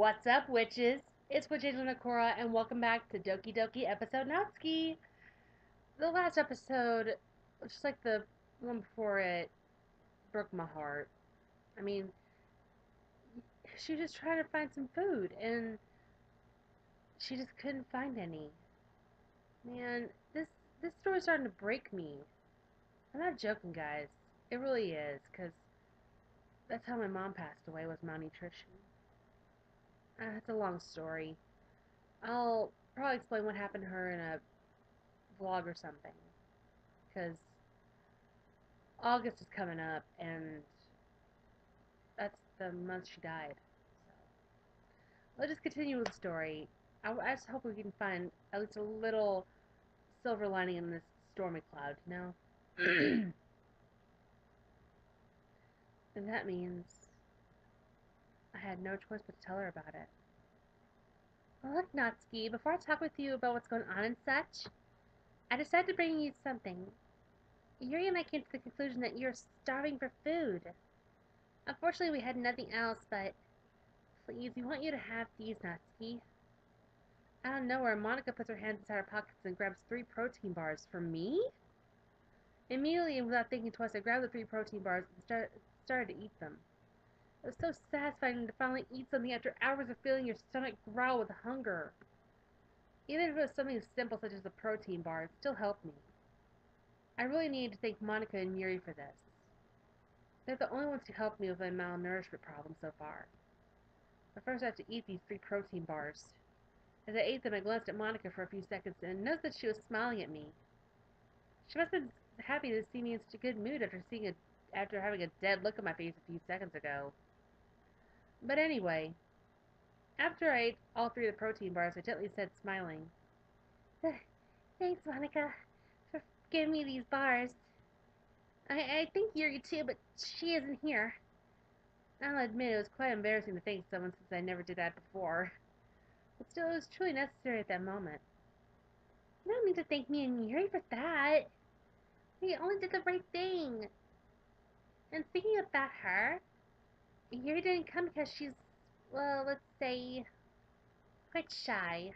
What's up, witches? It's Witch Angel Nakora, and welcome back to Doki Doki episode Natsuki. The last episode, just like the one before it, broke my heart. I mean, she was just trying to find some food, and she just couldn't find any. Man, this story's starting to break me. I'm not joking, guys. It really is, because that's how my mom passed away, was malnutrition. It's a long story. I'll probably explain what happened to her in a vlog or something. Because August is coming up, and that's the month she died. So let's just continue with the story. I just hope we can find at least a little silver lining in this stormy cloud, you know? And that means I had no choice but to tell her about it. Well, look, Natsuki, before I talk with you about what's going on and such, I decided to bring you something. Yuri and I came to the conclusion that you're starving for food. Unfortunately, we had nothing else, but please, we want you to have these, Natsuki. Out of nowhere, Monica puts her hands inside her pockets and grabs 3 protein bars. For me? Immediately, and without thinking twice, I grabbed the 3 protein bars and started to eat them. It was so satisfying to finally eat something after hours of feeling your stomach growl with hunger. Even if it was something simple such as a protein bar, it still helped me. I really needed to thank Monica and Yuri for this. They're the only ones who helped me with my malnourishment problem so far. But first I have to eat these 3 protein bars. As I ate them, I glanced at Monica for a few seconds and noticed that she was smiling at me. She must have been happy to see me in such a good mood after having a dead look on my face a few seconds ago. But anyway, after I ate all 3 of the protein bars, I gently said, smiling, "Thanks, Monica, for giving me these bars. I think Yuri too, but she isn't here." I'll admit it was quite embarrassing to thank someone since I never did that before. But still, it was truly necessary at that moment. You don't need to thank me and Yuri for that. We only did the right thing. And speaking about her, Yuri didn't come because she's, well, let's say, quite shy.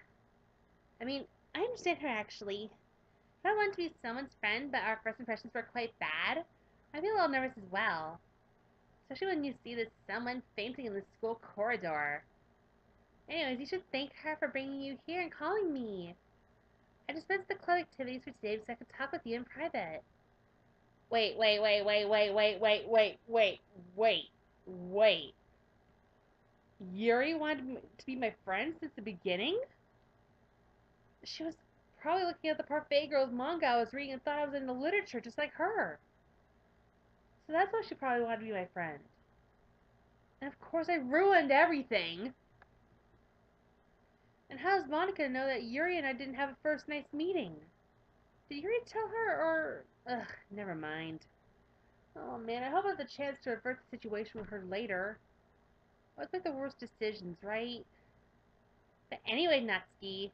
I mean, I understand her actually. If I want to be someone's friend, but our first impressions were quite bad, I feel a little nervous as well. Especially when you see this someone fainting in the school corridor. Anyways, you should thank her for bringing you here and calling me. I dispensed the club activities for today so I could talk with you in private. Wait. Yuri wanted to be my friend since the beginning? She was probably looking at the Parfait Girls manga I was reading and thought I was into literature just like her. So that's why she probably wanted to be my friend. And of course I ruined everything. And how does Monica know that Yuri and I didn't have a first nice meeting? Did Yuri tell her or... Ugh, never mind. Oh man, I hope I have the chance to avert the situation with her later. I always make the worst decisions, right? But anyway, Natsuki,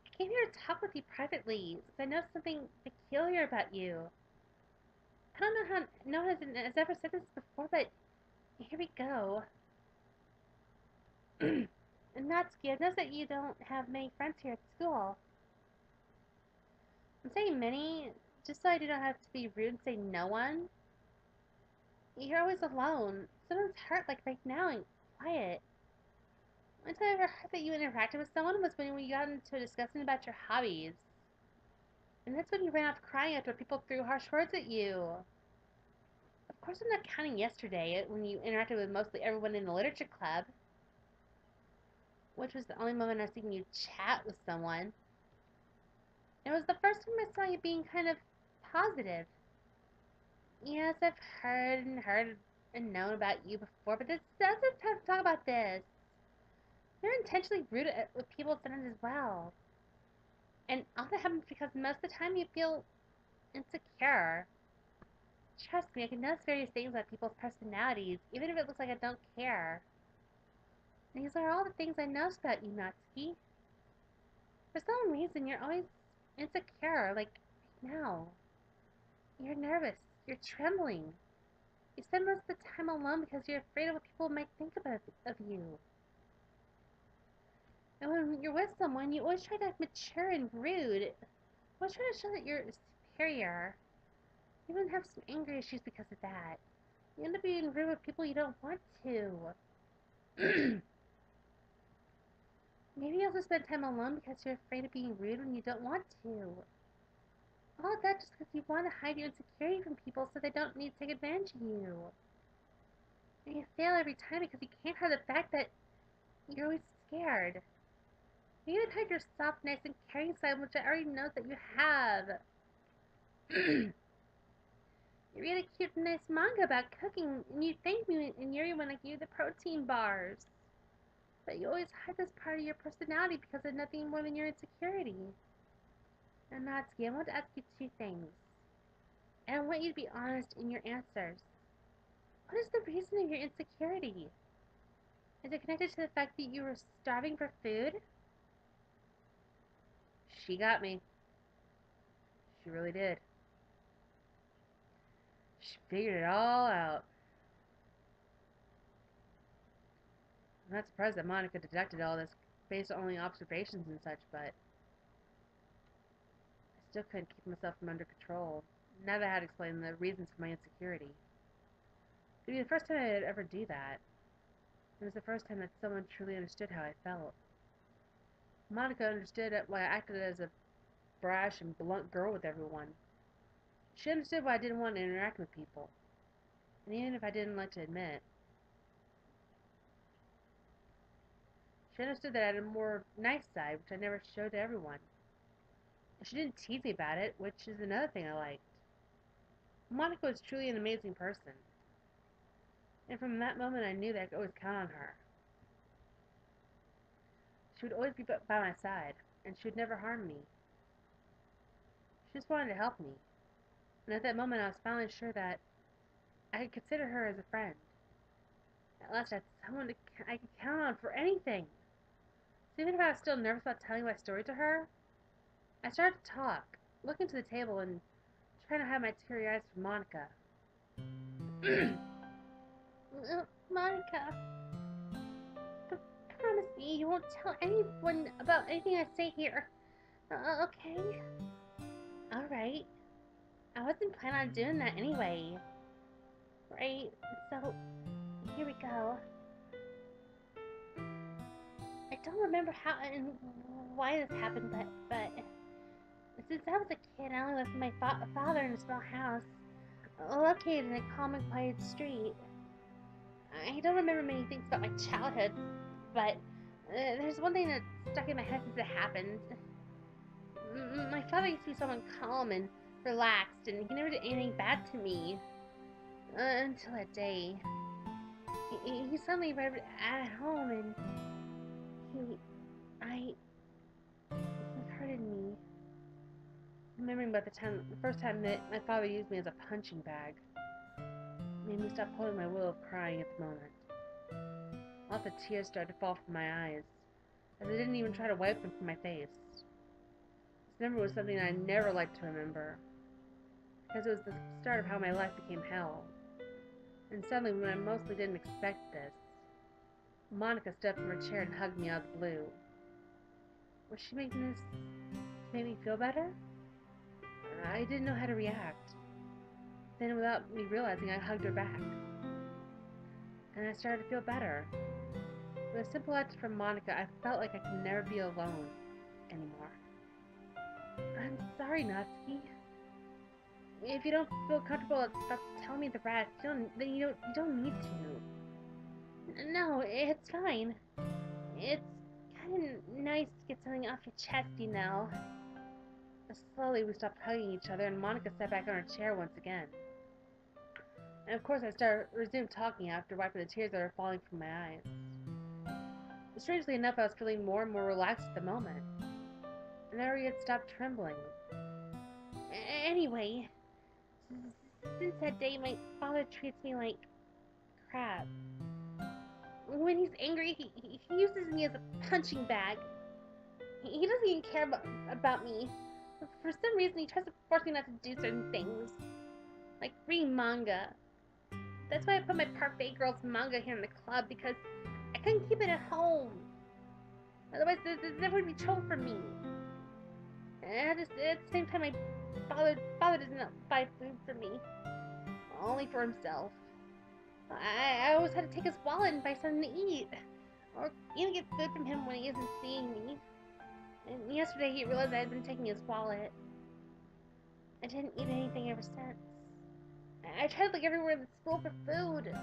I came here to talk with you privately, since I know something peculiar about you. I don't know how no one has ever said this before, but here we go. And Natsuki, I noticed that you don't have many friends here at school. I'm saying many, just so I do not have to be rude and say no one. You're always alone. Someone's hurt, like right now, and quiet. One time I ever heard that you interacted with someone was when we got into a discussion about your hobbies. And that's when you ran off crying after people threw harsh words at you. Of course I'm not counting yesterday, when you interacted with mostly everyone in the literature club. Which was the only moment I've seen you chat with someone. It was the first time I saw you being kind of positive. Yes, I've heard and known about you before, but this doesn't time to talk about this. You're intentionally rude with people's friends as well. And all that happens because most of the time you feel insecure. Trust me, I can notice various things about people's personalities, even if it looks like I don't care. These are all the things I notice about you, Natsuki. For some reason, you're always insecure, like right now. You're nervous. You're trembling. You spend most of the time alone because you're afraid of what people might think of you. And when you're with someone, you always try to act mature and rude. Always try to show that you're superior. You even have some anger issues because of that. You end up being rude with people you don't want to. Maybe you also spend time alone because you're afraid of being rude when you don't want to. All of that just because you want to hide your insecurity from people so they don't need to take advantage of you. And you fail every time because you can't hide the fact that you're always scared. You even hide your soft, nice, and caring side, which I already know that you have. You read a cute, nice manga about cooking, and you thank me and Yuri when I give you the protein bars. But you always hide this part of your personality because of nothing more than your insecurity. And Natsuki, I want to ask you two things. And I want you to be honest in your answers. What is the reason of your insecurity? Is it connected to the fact that you were starving for food? She got me. She really did. She figured it all out. I'm not surprised that Monica deducted all this based on only observations and such, but I still couldn't keep myself from under control. Now that I had explained the reasons for my insecurity. It would be the first time I'd ever do that. It was the first time that someone truly understood how I felt. Monica understood why I acted as a brash and blunt girl with everyone. She understood why I didn't want to interact with people. And even if I didn't like to admit it, she understood that I had a more nice side, which I never showed to everyone. And she didn't tease me about it, which is another thing I liked. Monica was truly an amazing person. And from that moment I knew that I could always count on her. She would always be by my side, and she would never harm me. She just wanted to help me. And at that moment I was finally sure that I could consider her as a friend. At last I had someone I could count on for anything. So even if I was still nervous about telling my story to her, I started to talk, looking to the table and trying to hide my teary eyes from Monica. Monica, promise me you won't tell anyone about anything I say here. Okay? Alright. I wasn't planning on doing that anyway. Right? So, here we go. I don't remember how and why this happened, but since I was a kid, I only lived with my father in a small house, located in a calm and quiet street. I don't remember many things about my childhood, but there's one thing that stuck in my head since it happened. My father used to be someone calm and relaxed, and he never did anything bad to me. Until that day. He suddenly arrived at home, and he hurted me. Remembering about the first time that my father used me as a punching bag, made me stop holding my will of crying at the moment. All the tears started to fall from my eyes, as I didn't even try to wipe them from my face. This memory was something I never liked to remember, because it was the start of how my life became hell. And suddenly, when I mostly didn't expect this, Monica stepped from her chair and hugged me out of the blue. Was she making this to make me feel better? I didn't know how to react. Then, without me realizing, I hugged her back. And I started to feel better. With a simple act from Monica, I felt like I could never be alone anymore. I'm sorry, Natsuki. If you don't feel comfortable about telling me the rest, then you don't need to. No, it's fine. It's kind of nice to get something off your chest, you know. Slowly, we stopped hugging each other, and Monica sat back on her chair once again. And of course, I resumed talking after wiping the tears that were falling from my eyes. Strangely enough, I was feeling more and more relaxed at the moment, and I already had stopped trembling. Anyway, since that day, my father treats me like crap. When he's angry, he uses me as a punching bag. He doesn't even care about me. For some reason, he tries to force me not to do certain things, like reading manga. That's why I put my Parfait Girls manga here in the club, because I couldn't keep it at home. Otherwise, there would be trouble for me. And at the same time, my father does not buy food for me, only for himself. I always had to take his wallet and buy something to eat, or even get food from him when he isn't seeing me. And yesterday he realized I had been taking his wallet. I didn't eat anything ever since. I tried to look everywhere in the school for food,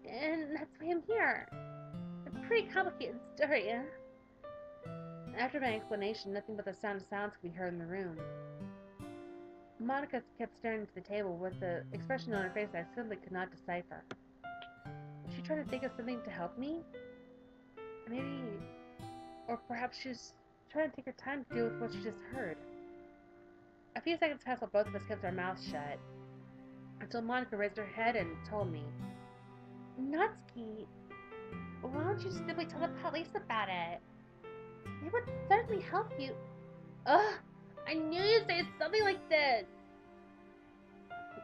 and that's why I'm here. A pretty complicated story, yeah? After my explanation, nothing but the sound of silence could be heard in the room. Monica kept staring into the table with an expression on her face I simply could not decipher. Was she trying to think of something to help me? Maybe, or perhaps she was trying to take her time to deal with what she just heard. A few seconds passed while both of us kept our mouths shut, until Monica raised her head and told me, Natsuki, why don't you simply tell the police about it? It would certainly help you. Ugh, I knew you'd say something like this.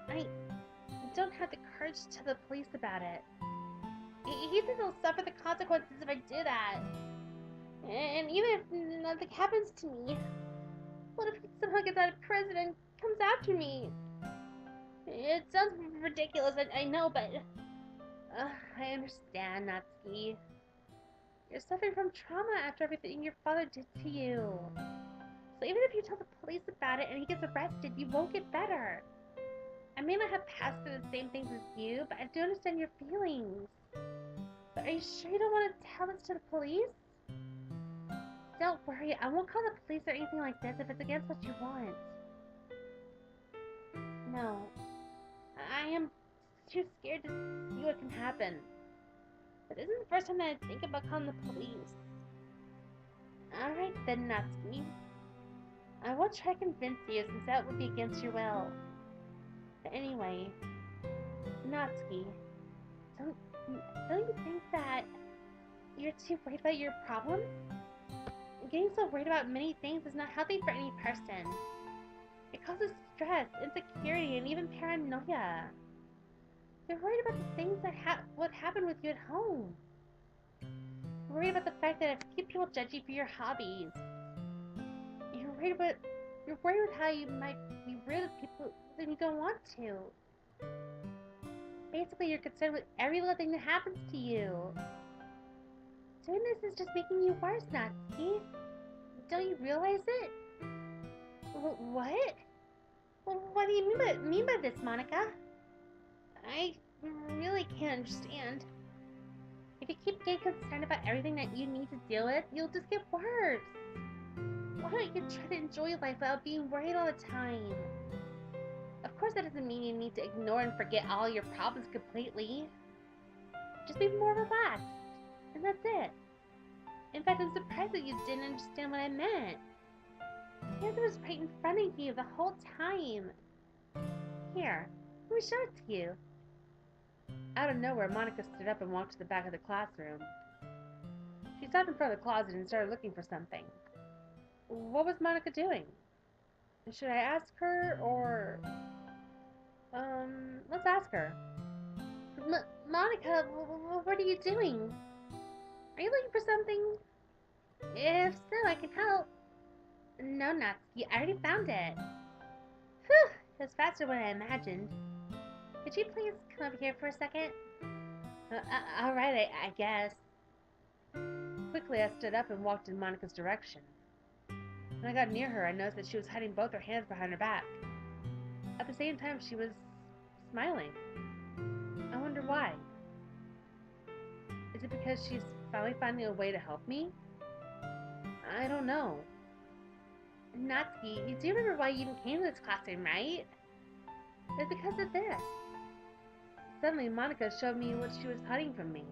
I don't have the courage to tell the police about it. He says I'll suffer the consequences if I do that. And even if nothing happens to me, what if he somehow gets out of prison and comes after me? It sounds ridiculous, I know, but I understand, Natsuki. You're suffering from trauma after everything your father did to you. So even if you tell the police about it and he gets arrested, you won't get better. I may not have passed through the same things as you, but I do understand your feelings. But are you sure you don't want to tell this to the police? Don't worry, I won't call the police or anything like this if it's against what you want. No, I am too scared to see what can happen. But this isn't the first time that I think about calling the police. Alright then, Natsuki. I won't try to convince you since that would be against your will. But anyway, Natsuki, don't you think that you're too worried about your problems? Getting so worried about many things is not healthy for any person. It causes stress, insecurity, and even paranoia. You're worried about the things that what happened with you at home. You're worried about the fact that if people judge you for your hobbies. You're worried with how you might be rude to people when you don't want to. Basically, you're concerned with every little thing that happens to you. Doing this is just making you worse, Natsuki. Don't you realize it? What? What do you mean by this, Monica? I really can't understand. If you keep getting concerned about everything that you need to deal with, you'll just get worse. Why don't you try to enjoy life without being worried all the time? Of course, that doesn't mean you need to ignore and forget all your problems completely. Just be more relaxed, and that's it. In fact, I'm surprised that you didn't understand what I meant. The answer was right in front of you the whole time. Here, let me show it to you. Out of nowhere, Monica stood up and walked to the back of the classroom. She stopped in front of the closet and started looking for something. What was Monica doing? Should I ask her, or... let's ask her. Monica, what are you doing? Are you looking for something? If so, I can help. No, Natsuki, I already found it. Whew, it was faster than I imagined. Could you please come over here for a second? Alright, I guess. Quickly, I stood up and walked in Monica's direction. When I got near her, I noticed that she was hiding both her hands behind her back. At the same time, she was smiling. I wonder why. Is it because she's finally finding a way to help me? I don't know. Natsuki, you do remember why you even came to this classroom, right? It's because of this. Suddenly, Monica showed me what she was hiding from me.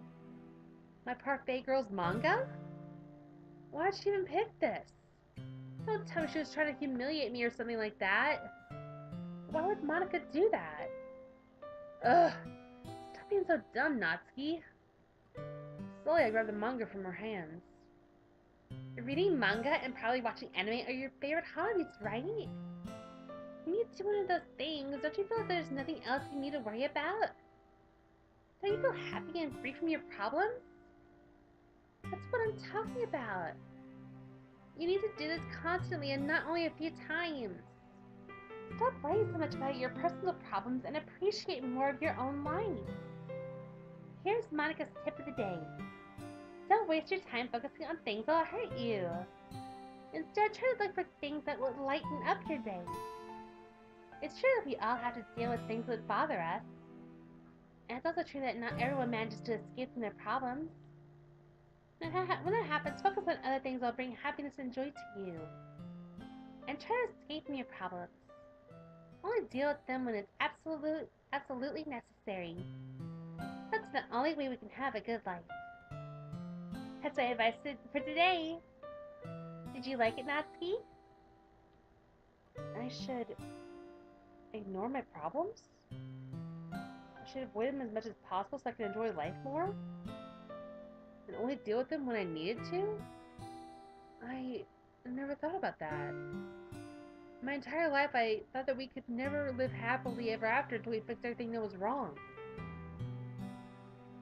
My Parfait Girls manga? Why did she even pick this? Don't tell me she was trying to humiliate me or something like that. Why would Monica do that? Ugh! Stop being so dumb, Natsuki. Slowly, I grabbed the manga from her hands. Reading manga and probably watching anime are your favorite hobbies, right? When you do one of those things, don't you feel like there's nothing else you need to worry about? Don't you feel happy and free from your problems? That's what I'm talking about. You need to do this constantly and not only a few times. Stop worrying so much about your personal problems and appreciate more of your own life. Here's Monica's tip of the day. Don't waste your time focusing on things that will hurt you. Instead, try to look for things that will lighten up your day. It's true that we all have to deal with things that bother us. And it's also true that not everyone manages to escape from their problems. When that happens, focus on other things that will bring happiness and joy to you. And try to escape from your problems. Only deal with them when it's absolutely necessary. That's the only way we can have a good life. That's my advice for today. Did you like it, Natsuki? I should ignore my problems? I should avoid them as much as possible so I can enjoy life more? And only deal with them when I needed to? I never thought about that. My entire life I thought that we could never live happily ever after until we fixed everything that was wrong.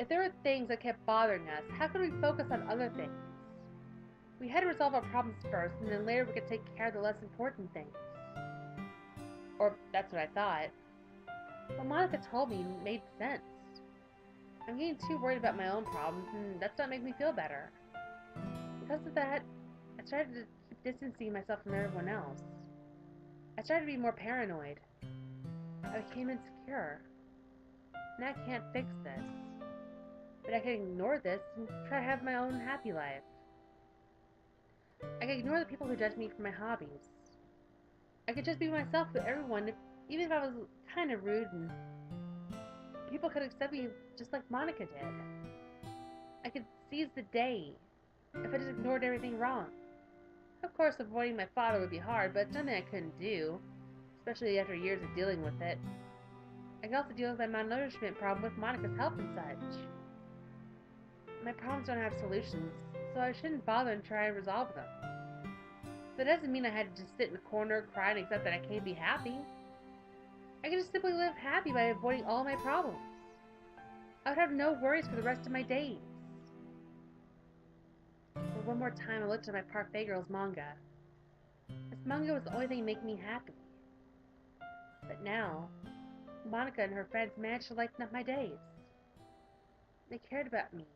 If there were things that kept bothering us, how could we focus on other things? We had to resolve our problems first, and then later we could take care of the less important things. Or that's what I thought. What Monica told me made sense. I'm getting too worried about my own problems, and that's not making me feel better. Because of that, I started to keep distancing myself from everyone else. I started to be more paranoid. I became insecure. And I can't fix this. But I can ignore this and try to have my own happy life. I can ignore the people who judge me for my hobbies. I could just be myself with everyone, even if I was kind of rude, and people could accept me just like Monica did. I could seize the day if I just ignored everything wrong. Of course, avoiding my father would be hard, but it's nothing I couldn't do, especially after years of dealing with it. I can also deal with my malnourishment problem with Monica's help and such. My problems don't have solutions, so I shouldn't bother and try and resolve them. That doesn't mean I had to just sit in a corner, cry, and accept that I can't be happy. I could just simply live happy by avoiding all my problems. I would have no worries for the rest of my days. For one more time, I looked at my Parfait Girls manga. This manga was the only thing making me happy. But now, Monica and her friends managed to lighten up my days. They cared about me.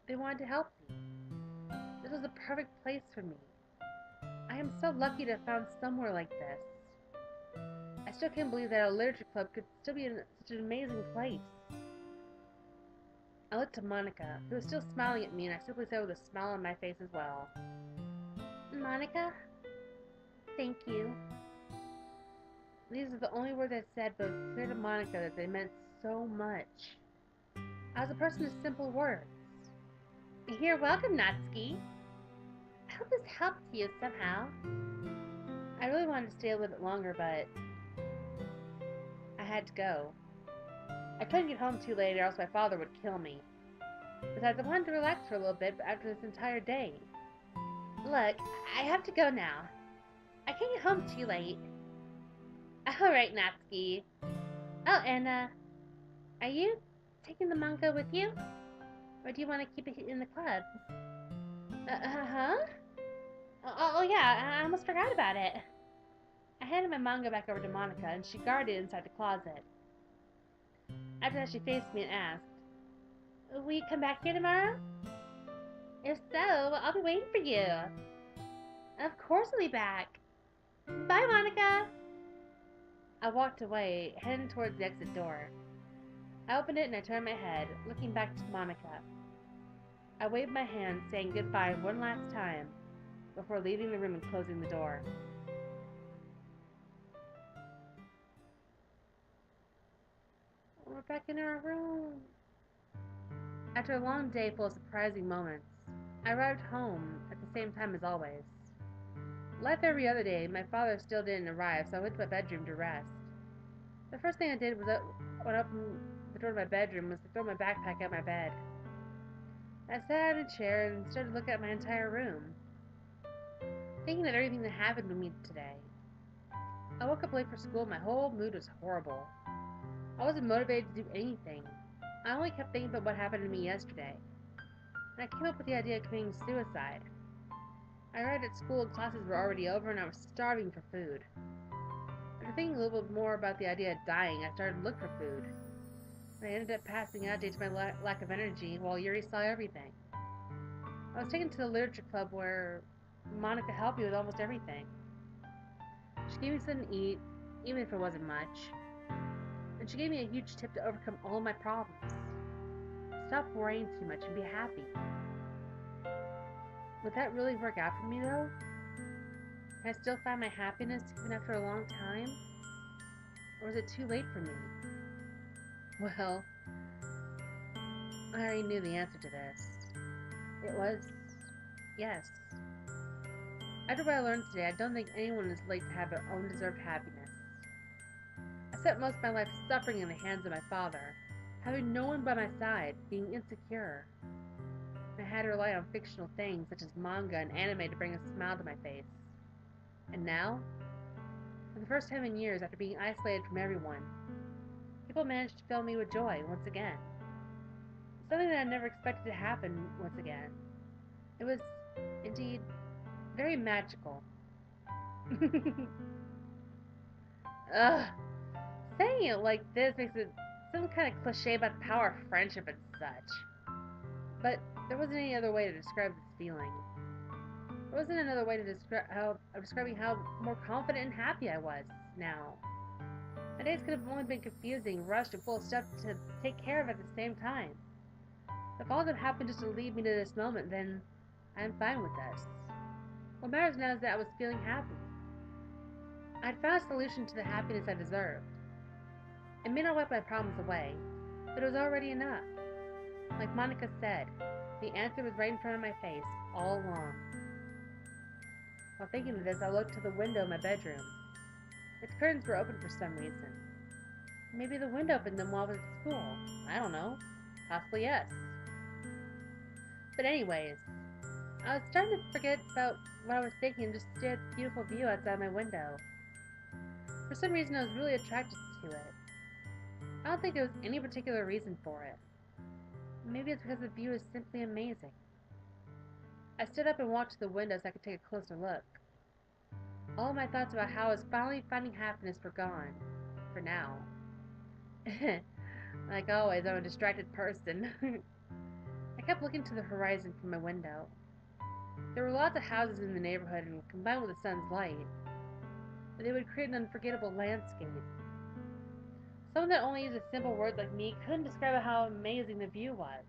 They wanted to help me. This was the perfect place for me. I am so lucky to have found somewhere like this. I still can't believe that a literature club could still be in such an amazing place. I looked to Monica, who was still smiling at me, and I simply said with a smile on my face as well, Monica, thank you. These are the only words I said, but it was clear to Monica that they meant so much. I was a person of simple words. You're welcome, Natsuki. I hope this helped you somehow. I really wanted to stay a little bit longer, but I had to go. I couldn't get home too late or else my father would kill me. Besides, I wanted to relax for a little bit after this entire day. Look, I have to go now. I can't get home too late. Alright, Natsuki. Oh, and, are you taking the manga with you? Or do you want to keep it in the club? Huh? Oh yeah, I almost forgot about it. I handed my manga back over to Monica, and she guarded it inside the closet. After that, she faced me and asked, will you come back here tomorrow? If so, I'll be waiting for you. Of course I'll be back. Bye, Monica. I walked away, heading towards the exit door. I opened it and I turned my head, looking back to Monica. I waved my hand, saying goodbye one last time, before leaving the room and closing the door. We're back in our room. After a long day full of surprising moments, I arrived home at the same time as always. Like every other day, my father still didn't arrive, so I went to my bedroom to rest. The first thing I did was when I opened the door to my bedroom was to throw my backpack at my bed. I sat in a chair and started looking at my entire room, thinking of everything that happened to me today. I woke up late for school, my whole mood was horrible. I wasn't motivated to do anything. I only kept thinking about what happened to me yesterday. and I came up with the idea of committing suicide. I arrived at school and classes were already over and I was starving for food. After thinking a little bit more about the idea of dying, I started to look for food. And I ended up passing out due to my lack of energy while Yuri saw everything. I was taken to the literature club where Monica helped me with almost everything. She gave me something to eat, even if it wasn't much. And she gave me a huge tip to overcome all of my problems. Stop worrying too much and be happy. Would that really work out for me though? Can I still find my happiness even after a long time? Or is it too late for me? Well, I already knew the answer to this. It was yes. After what I learned today, I don't think anyone is late to have their own deserved happiness. I spent most of my life suffering in the hands of my father, having no one by my side, being insecure. I had to rely on fictional things such as manga and anime to bring a smile to my face. And now, for the first time in years after being isolated from everyone, people managed to fill me with joy once again. Something that I never expected to happen once again. It was, indeed, very magical. Ugh. Saying it like this makes it some kind of cliche about the power of friendship and such. But there wasn't any other way to describe this feeling. There wasn't another way to describing how more confident and happy I was now. My days could have only been confusing, rushed, and full of stuff to take care of at the same time. If all that happened just to lead me to this moment, then I'm fine with this. What matters now is that I was feeling happy. I'd found a solution to the happiness I deserved. It may not wipe my problems away, but it was already enough. Like Monica said, the answer was right in front of my face, all along. While thinking of this, I looked to the window of my bedroom. Its curtains were open for some reason. Maybe the wind opened them while I was at school. I don't know. Possibly yes. But anyways, I was starting to forget about what I was thinking and just stare at the beautiful view outside my window. For some reason, I was really attracted to it. I don't think there was any particular reason for it. Maybe it's because the view is simply amazing. I stood up and walked to the window so I could take a closer look. All of my thoughts about how I was finally finding happiness were gone. For now. Like always, I'm a distracted person. I kept looking to the horizon from my window. There were lots of houses in the neighborhood, and combined with the sun's light, they would create an unforgettable landscape. Someone that only used a simple word like me couldn't describe how amazing the view was.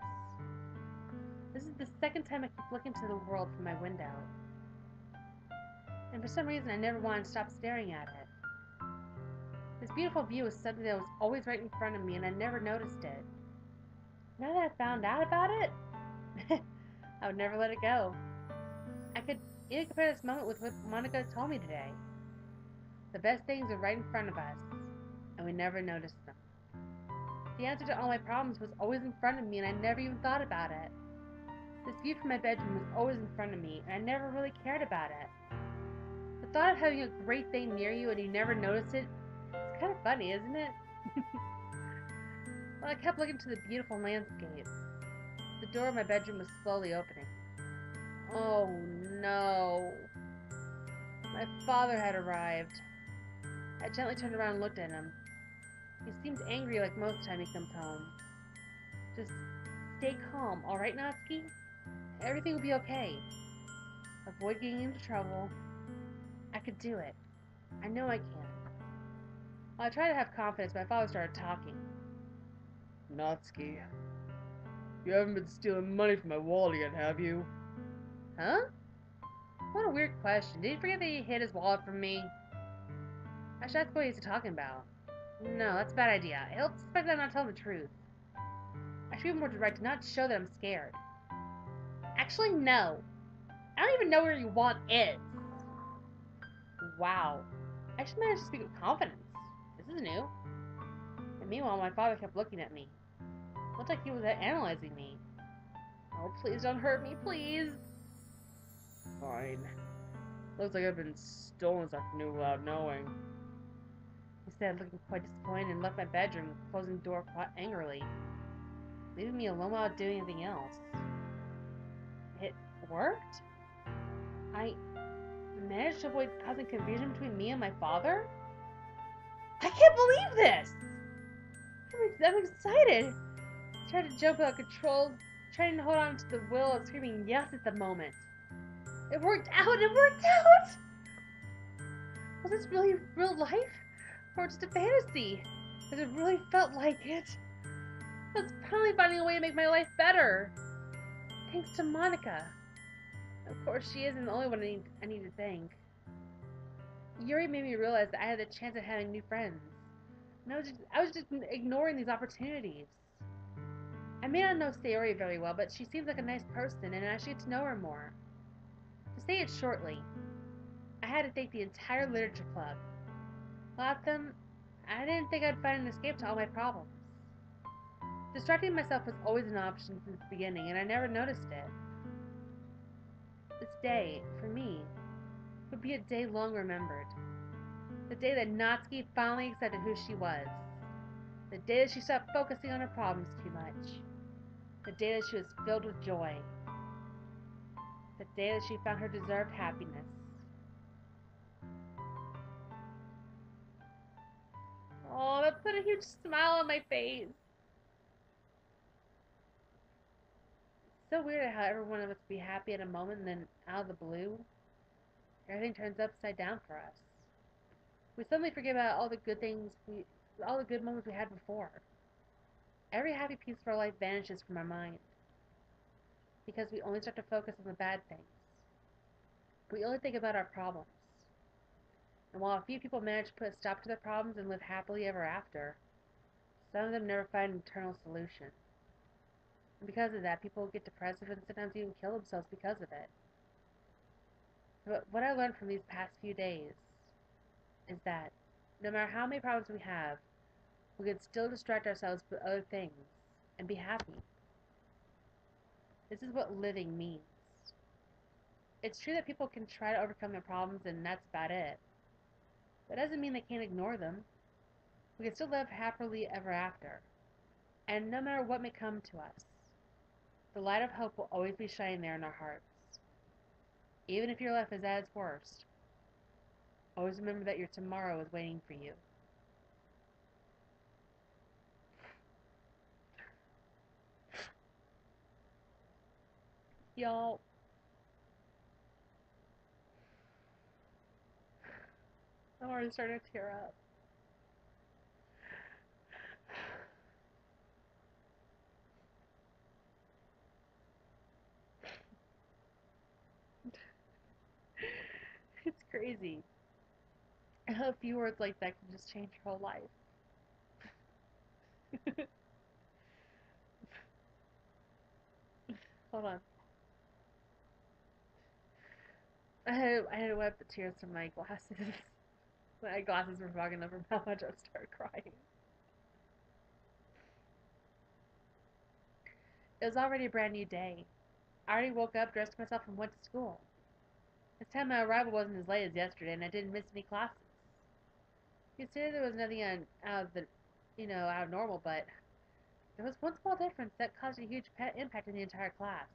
This is the second time I keep looking to the world from my window. And for some reason, I never wanted to stop staring at it. This beautiful view was something that was always right in front of me, and I never noticed it. Now that I found out about it, I would never let it go. I could even compare this moment with what Monica told me today. The best things are right in front of us, and we never noticed them. The answer to all my problems was always in front of me, and I never even thought about it. This view from my bedroom was always in front of me, and I never really cared about it. The thought of having a great thing near you and you never notice it, it's kind of funny, isn't it? Well, I kept looking to the beautiful landscape. The door of my bedroom was slowly opening. Oh no. My father had arrived. I gently turned around and looked at him. He seemed angry like most time he comes home. Just stay calm, alright, Natsuki? Everything will be okay. Avoid getting into trouble. I could do it. I know I can. While I tried to have confidence, my father started talking. Natsuki, you haven't been stealing money from my wallet again, have you? Huh? What a weird question. Did he forget that he hid his wallet from me? I should ask what he's talking about. No, that's a bad idea. He'll suspect that I'm not telling the truth. I should be more direct and not show that I'm scared. Actually, no. I don't even know where your wallet is. Wow. I just managed to speak with confidence. This is new. And meanwhile, my father kept looking at me. Looked like he was analyzing me. Oh, please don't hurt me, please. Fine. Looks like I've been stolen this afternoon without knowing. He said, looking quite disappointed, and left my bedroom, closing the door quite angrily, leaving me alone without doing anything else. worked? I managed to avoid causing confusion between me and my father? I can't believe this! I'm excited. I tried to jump without control, trying to hold on to the will and screaming yes at the moment. It worked out! It worked out! Was this really real life? Or just a fantasy? Because it really felt like it. I was finally finding a way to make my life better. Thanks to Monica. Of course, she isn't the only one I need to thank. Yuri made me realize that I had the chance of having new friends. And I was just ignoring these opportunities. I may not know Sayori very well, but she seems like a nice person, and I should get to know her more. To say it shortly, I had to thank the entire literature club. Without them, I didn't think I'd find an escape to all my problems. Distracting myself was always an option since the beginning, and I never noticed it. This day, for me, would be a day long remembered. The day that Natsuki finally accepted who she was. The day that she stopped focusing on her problems too much. The day that she was filled with joy. The day that she found her deserved happiness. Oh, that put a huge smile on my face. It's so weird how every one of us be happy at a moment and then out of the blue, everything turns upside down for us. We suddenly forget about all the all the good moments we had before. Every happy piece of our life vanishes from our mind because we only start to focus on the bad things. We only think about our problems. And while a few people manage to put a stop to their problems and live happily ever after, some of them never find an eternal solution. And because of that, people get depressive and sometimes even kill themselves because of it. But what I learned from these past few days is that no matter how many problems we have, we can still distract ourselves with other things and be happy. This is what living means. It's true that people can try to overcome their problems and that's about it. That doesn't mean they can't ignore them. We can still live happily ever after. And no matter what may come to us, the light of hope will always be shining there in our hearts. Even if your life is at its worst, always remember that your tomorrow is waiting for you. Y'all, I'm already starting to tear up. It's crazy. A few words like that can just change your whole life. Hold on. I had to wipe the tears from my glasses. My glasses were fogging over how much I started crying. It was already a brand new day. I already woke up, dressed myself, and went to school. This time my arrival wasn't as late as yesterday, and I didn't miss any classes. Consider there was nothing out of the, out of normal, but there was one small difference that caused a huge impact in the entire class.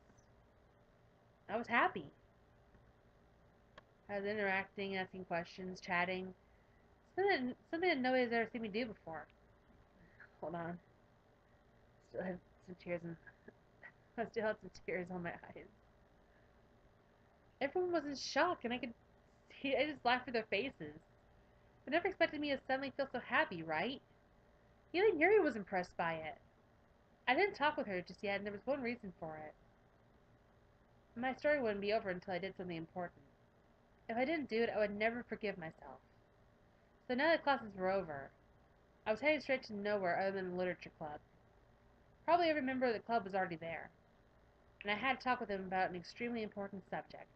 I was happy. I was interacting, asking questions, chatting. Something that nobody's ever seen me do before. Hold on. Still have some tears in I still had some tears on my eyes. Everyone was in shock and I just laughed at their faces. They never expected me to suddenly feel so happy, right? Even Yuri was impressed by it. I didn't talk with her just yet, and there was one reason for it. My story wouldn't be over until I did something important. If I didn't do it, I would never forgive myself. So now that classes were over, I was heading straight to nowhere other than the literature club. Probably every member of the club was already there, and I had to talk with them about an extremely important subject.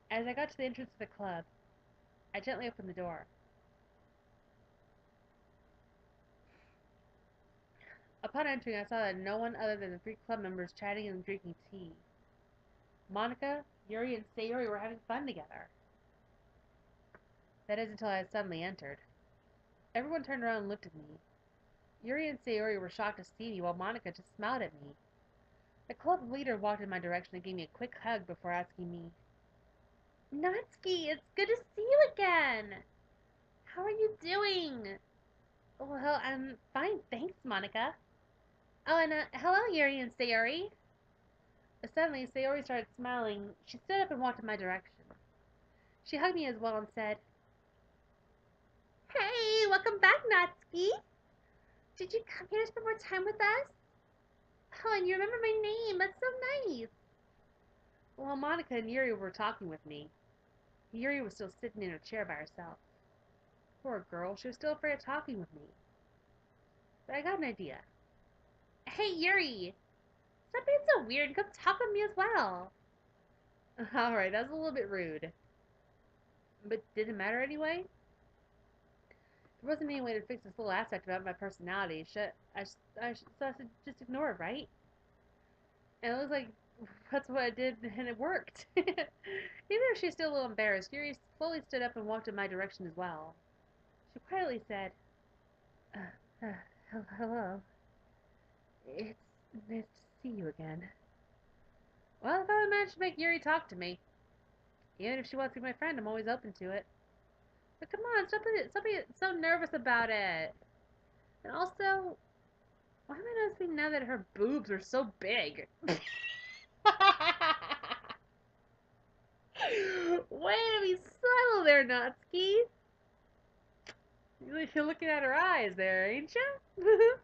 As I got to the entrance of the club, I gently opened the door. Upon entering, I saw that no one other than the 3 club members chatting and drinking tea. Monica, Yuri, and Sayori were having fun together. That is until I suddenly entered. Everyone turned around and looked at me. Yuri and Sayori were shocked to see me, while Monica just smiled at me. The club leader walked in my direction and gave me a quick hug before asking me, Natsuki, it's good to see you again. How are you doing? Well, I'm fine, thanks, Monica. Oh, and hello, Yuri and Sayori. Suddenly, Sayori started smiling. She stood up and walked in my direction. She hugged me as well and said, Hey, welcome back, Natsuki. Did you come here to spend more time with us? Oh, and you remember my name. That's so nice. Well, Monica and Yuri were talking with me. Yuri was still sitting in her chair by herself. Poor girl, she was still afraid of talking with me. But I got an idea. Hey, Yuri! Stop being so weird and come talk with me as well. Alright, that was a little bit rude. But did it matter anyway? There wasn't any way to fix this little aspect about my personality. I should just ignore it, right? And it looks like that's what I did, and it worked. Even if she's still a little embarrassed, Yuri slowly stood up and walked in my direction as well. She quietly said, uh, hello. It's nice to see you again. Well, if I managed to make Yuri talk to me, even if she wants to be my friend, I'm always open to it. But come on, stop being so nervous about it. And also, why am I noticing now that her boobs are so big? Way to be subtle there, Natsuki. You're looking at her eyes there, ain't you?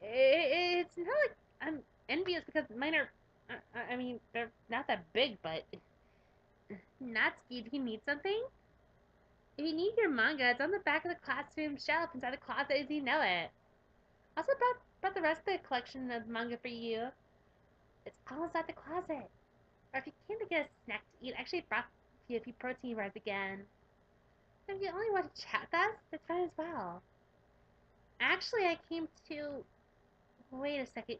It's not like I'm envious because mine are. I mean, they're not that big, but Natsuki, do you need something? If you need your manga, it's on the back of the classroom shelf inside the closet as you know it. Also brought the rest of the collection of manga for you. It's all inside the closet. Or if you came to get a snack to eat, I actually brought you a few protein bars again. If you only want to chat with us, that's fine as well. Actually, I came to... Wait a second.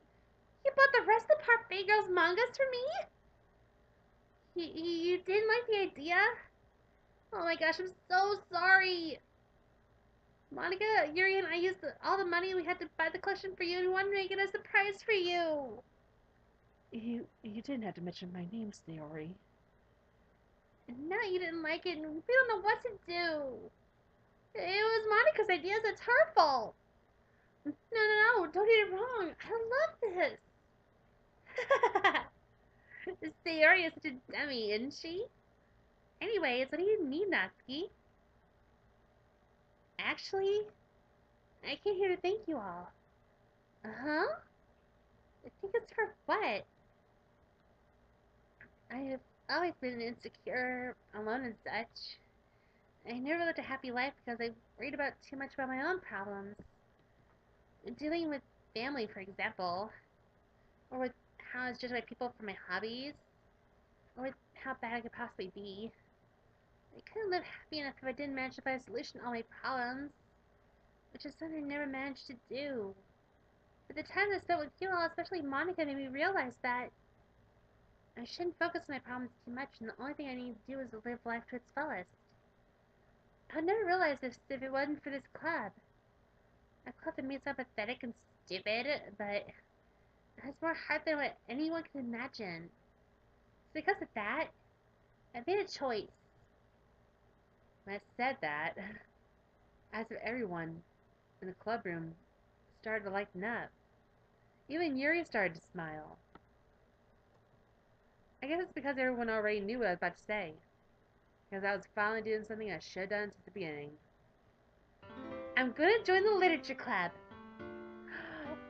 You bought the rest of the Parfait Girls mangas for me? You didn't like the idea? Oh my gosh, I'm so sorry. Monica, Yuri, and I used all the money we had to buy the collection for you, and we wanted to make it a surprise for you. You didn't have to mention my name, Sayori. And now you didn't like it, and we don't know what to do. It was Monica's idea, so it's her fault. No, don't get it wrong. I love this. Sayori is such a dummy, isn't she? Anyways, what do you need, Natsuki? Actually, I came here to thank you all. Uh-huh? I think it's for what? I have always been insecure, alone and such. I never lived a happy life because I worried about too much about my own problems. Dealing with family, for example, or with how I was judged by people for my hobbies, or with how bad I could possibly be. I couldn't live happy enough if I didn't manage to find a solution to all my problems, which is something I never managed to do. But the time I spent with you all, especially Monica, made me realize that I shouldn't focus on my problems too much, and the only thing I need to do is live life to its fullest. I'd never realized this if it wasn't for this club. A club that made so pathetic and stupid, but it has more heart than what anyone could imagine. So because of that, I made a choice. When I said that, as if everyone in the club room started to lighten up. Even Yuri started to smile. I guess it's because everyone already knew what I was about to say. Because I was finally doing something I should have done since the beginning. I'm going to join the literature club.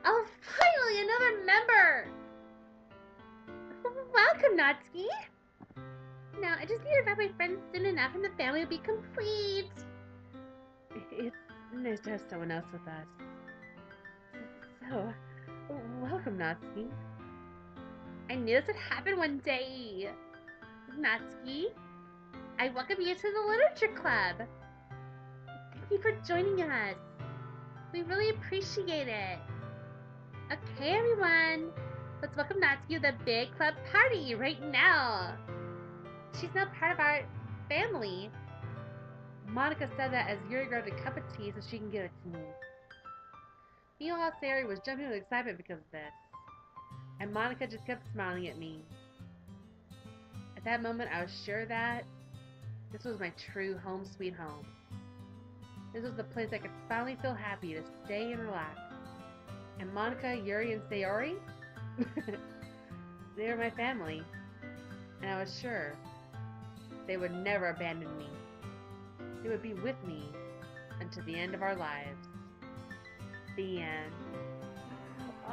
Oh, finally, another member! Welcome, Natsuki! Now, I just need to invite my friends soon enough and the family will be complete. It's nice to have someone else with us. So, welcome, Natsuki. I knew this would happen one day. Natsuki, I welcome you to the literature club. Thank you for joining us. We really appreciate it. Okay, everyone. Let's welcome Natsuki to the big club party right now. She's now part of our family. Monica said that as Yuri grabbed a cup of tea so she can give it to me. Meanwhile, Sayori was jumping with excitement because of this. And Monica just kept smiling at me. At that moment, I was sure that this was my true home sweet home. This was the place I could finally feel happy to stay and relax. And Monica, Yuri, and Sayori? They were my family. And I was sure they would never abandon me. They would be with me until the end of our lives. The end.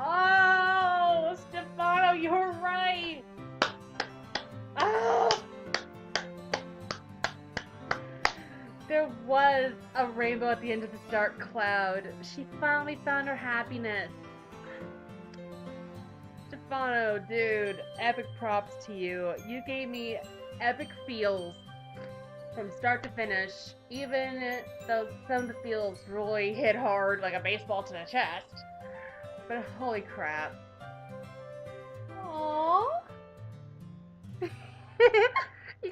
Oh, Stefano, you were right! Oh! There was a rainbow at the end of this dark cloud. She finally found her happiness. Stefano, dude, epic props to you. You gave me epic feels from start to finish, even though some of the feels really hit hard like a baseball to the chest. But holy crap. Aww. You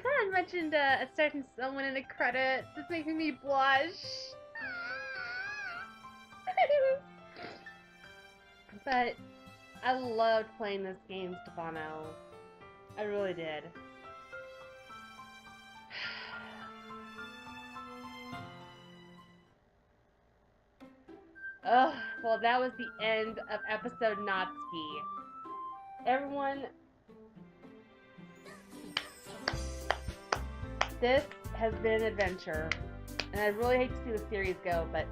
kind of mentioned a certain someone in the credits. It's making me blush. But I loved playing this game, Stefano. I really did. Ugh, well, that was the end of episode Natsuki. Everyone, this has been an adventure, and I really hate to see the series go, but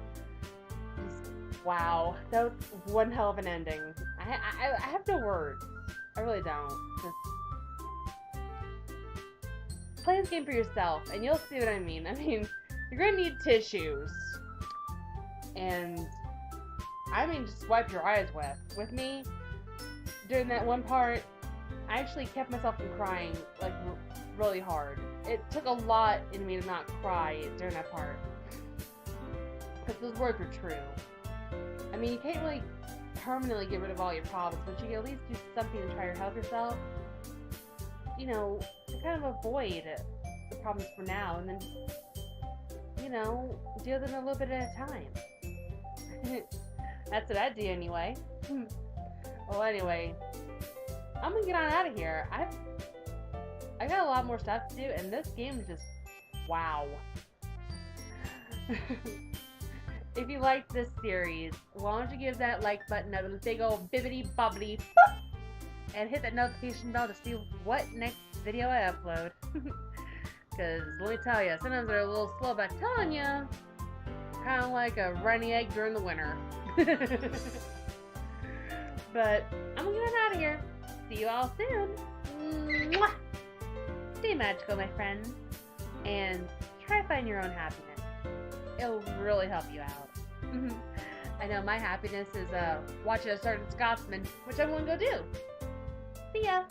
just, wow, that was one hell of an ending. I have no words. I really don't. Just play this game for yourself, and you'll see what I mean. I mean, you're gonna need tissues, and I mean, just wipe your eyes with me. During that one part, I actually kept myself from crying, like, really hard. It took a lot in me to not cry during that part. Because those words were true. I mean, you can't really permanently get rid of all your problems, but you can at least do something to try to help yourself. You know, to kind of avoid the problems for now, and then, you know, deal with them a little bit at a time. That's what I do anyway. Well, anyway, I'm gonna get on out of here. I got a lot more stuff to do, and this game is just wow. If you liked this series, why don't you give that like button a big old bibbity bobbity boop, and hit that notification bell to see what next video I upload. Because let me tell you, sometimes they're a little slow about telling you. Kind of like a runny egg during the winter. But I'm gonna get out of here. See you all soon. Mwah! Stay magical, my friends, and try to find your own happiness. It'll really help you out. I know my happiness is watching a certain Scotsman, which I'm gonna go do. See ya.